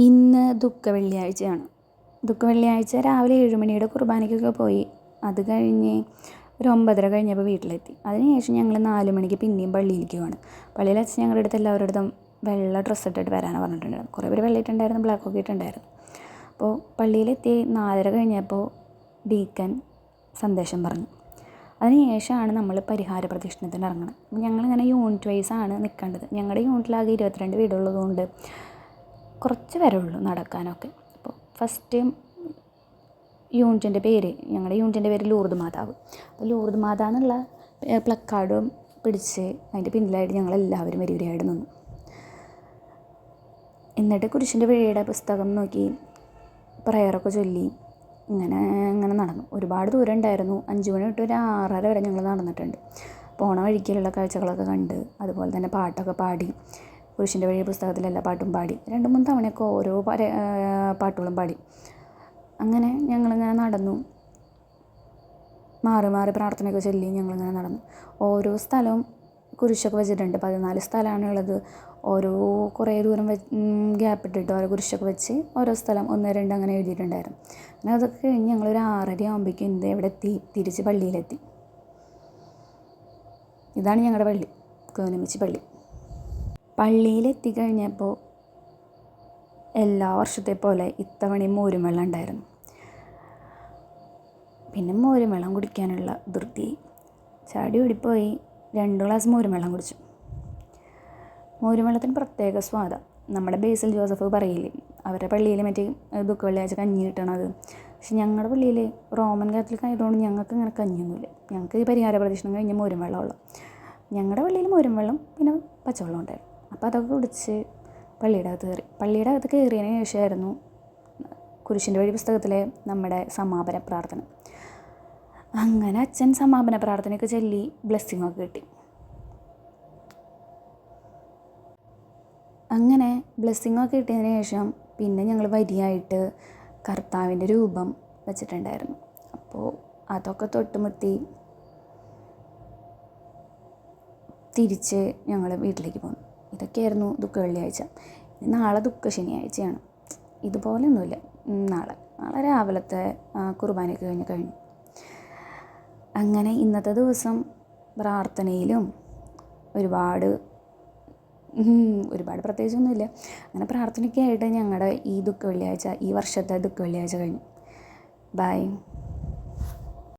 ഇന്ന് വെള്ളിയാഴ്ചയാണ്. വെള്ളിയാഴ്ച രാവിലെ 7 മണിയുടെ കുർബാനയ്ക്കൊക്കെ പോയി. അത് കഴിഞ്ഞ് ഒരു 9:30 കഴിഞ്ഞപ്പോൾ വീട്ടിലെത്തി. അതിനുശേഷം ഞങ്ങൾ 4 മണിക്ക് പിന്നെയും പള്ളിയിലേക്ക് പോവാണ്. പള്ളിയിൽ വെച്ച് ഞങ്ങളുടെ അടുത്ത് എല്ലാവരുടെ അടുത്തും വെള്ള ഡ്രസ്സ് ഇട്ടിട്ട് വരാനാണ് പറഞ്ഞിട്ടുണ്ടായിരുന്നു. കുറേ പേര് വെള്ള ഇട്ടുണ്ടായിരുന്നു, ബ്ലാക്കൊക്കെ ഇട്ടുണ്ടായിരുന്നു. അപ്പോൾ പള്ളിയിലെത്തി 4:30 കഴിഞ്ഞപ്പോൾ ഡീക്കൻ സന്ദേശം പറഞ്ഞു. അതിനുശേഷമാണ് നമ്മൾ പരിഹാര പ്രദക്ഷിണത്തിന് ഇറങ്ങുന്നത്. ഞങ്ങളിങ്ങനെ യൂണിറ്റ് വൈസാണ് നിൽക്കേണ്ടത്. ഞങ്ങളുടെ യൂണിറ്റിലാകെ 22 വീടുള്ളതുകൊണ്ട് കുറച്ച് വരവുള്ളൂ നടക്കാനൊക്കെ. അപ്പോൾ ഫസ്റ്റ് ഞങ്ങളുടെ യൂണിറ്റിൻ്റെ പേര് ലൂർദ് മാതാവ്. അപ്പോൾ ലൂർദ് മാതാ എന്നുള്ള പ്ലക്കാർഡും പിടിച്ച് അതിൻ്റെ പിന്നിലായിട്ട് ഞങ്ങളെല്ലാവരും വരിവരിയായിട്ട് നിന്നു. എന്നിട്ട് കുരിശിൻ്റെ വഴിയുടെ പുസ്തകം നോക്കി പ്രയറൊക്കെ ചൊല്ലി ഇങ്ങനെ നടന്നു. ഒരുപാട് ദൂരം ഉണ്ടായിരുന്നു. 5 മണി തൊട്ട് ഒരു 6:30 വരെ ഞങ്ങൾ നടന്നിട്ടുണ്ട്. പോണ വഴിക്കുള്ള കാഴ്ചകളൊക്കെ കണ്ട്, അതുപോലെ തന്നെ പാട്ടൊക്കെ പാടി, കുരിശിൻ്റെ വഴി പുസ്തകത്തിലെല്ലാ പാട്ടും പാടി 2-3 തവണയൊക്കെ ഓരോ പാട്ടുകളും പാടി. അങ്ങനെ ഞങ്ങളിങ്ങനെ നടന്നു, മാറി മാറി പ്രാർത്ഥനയൊക്കെ ചൊല്ലി ഞങ്ങളിങ്ങനെ നടന്നു. ഓരോ സ്ഥലവും കുരിശൊക്കെ വെച്ചിട്ടുണ്ട്. 14 സ്ഥലമാണുള്ളത്. ഓരോ കുറേ ദൂരം ഗ്യാപ്പ് ഇട്ടിട്ട് ഓരോ കുരിശൊക്കെ വെച്ച് ഓരോ സ്ഥലം 1, 2 അങ്ങനെ എഴുതിയിട്ടുണ്ടായിരുന്നു. അങ്ങനെ അതൊക്കെ കഴിഞ്ഞ് ഞങ്ങളൊരു 6:30 ആകുമ്പോഴേക്കും ഇവിടെ എത്തി, തിരിച്ച് പള്ളിയിലെത്തി. ഇതാണ് ഞങ്ങളുടെ പള്ളി, കോനമിച്ചി പള്ളി. പള്ളിയിലെത്തിക്കഴിഞ്ഞപ്പോൾ എല്ലാ വർഷത്തെ പോലെ ഇത്തവണയും മോരും വെള്ളം ഉണ്ടായിരുന്നു. പിന്നെ മോരും വെള്ളം കുടിക്കാനുള്ള ധൃതി, ചാടി ഓടിപ്പോയി 2 ഗ്ലാസ് മോരും വെള്ളം കുടിച്ചു. മോരും വെള്ളത്തിന് പ്രത്യേക സ്വാദാണ്. നമ്മുടെ ബേസിൽ ജോസഫ് പറയില്ലേ, അവരുടെ പള്ളിയിൽ മറ്റേ വെള്ളിയാഴ്ച കഞ്ഞി കിട്ടണത്. പക്ഷെ ഞങ്ങളുടെ പള്ളിയിൽ റോമൻ കാത്തലിക് ആയതുകൊണ്ട് ഞങ്ങൾക്ക് ഇങ്ങനെ കഞ്ഞിയൊന്നുമില്ല. ഞങ്ങൾക്ക് ഈ പരിഹാര പ്രദക്ഷിണം കഴിഞ്ഞ് മോരും വെള്ളമുള്ളൂ. ഞങ്ങളുടെ പള്ളിയിൽ മോരും വെള്ളം പിന്നെ പച്ചവെള്ളം ഉണ്ടായിരുന്നു. അപ്പോൾ അതൊക്കെ കുടിച്ച് പള്ളിയുടെ അകത്ത് കയറിയതിന് ശേഷമായിരുന്നു കുരിശിൻ്റെ വഴി പുസ്തകത്തിലെ നമ്മുടെ സമാപന പ്രാർത്ഥന. അങ്ങനെ അച്ഛൻ സമാപന പ്രാർത്ഥനയൊക്കെ ചൊല്ലി ബ്ലെസ്സിങ്ങൊക്കെ കിട്ടി. അങ്ങനെ ബ്ലെസ്സിങ്ങൊക്കെ കിട്ടിയതിന് ശേഷം പിന്നെ ഞങ്ങൾ വരിയായിട്ട് കർത്താവിൻ്റെ രൂപം വെച്ചിട്ടുണ്ടായിരുന്നു. അപ്പോൾ അതൊക്കെ തൊട്ടുമുത്തി തിരിച്ച് ഞങ്ങൾ വീട്ടിലേക്ക് പോന്നു. ഇതൊക്കെയായിരുന്നു വെള്ളിയാഴ്ച. നാളെ ശനിയാഴ്ചയാണ്. ഇതുപോലെയൊന്നുമില്ല. നാളെ രാവിലത്തെ കുർബാനയൊക്കെ കഴിഞ്ഞു. അങ്ങനെ ഇന്നത്തെ ദിവസം പ്രാർത്ഥനയിലും ഒരുപാട് പ്രത്യേകിച്ചൊന്നുമില്ല. അങ്ങനെ പ്രാർത്ഥനയ്ക്കായിട്ട് ഞങ്ങളുടെ ഈ വെള്ളിയാഴ്ച, ഈ വർഷത്തെ വെള്ളിയാഴ്ച കഴിഞ്ഞു. ബൈ.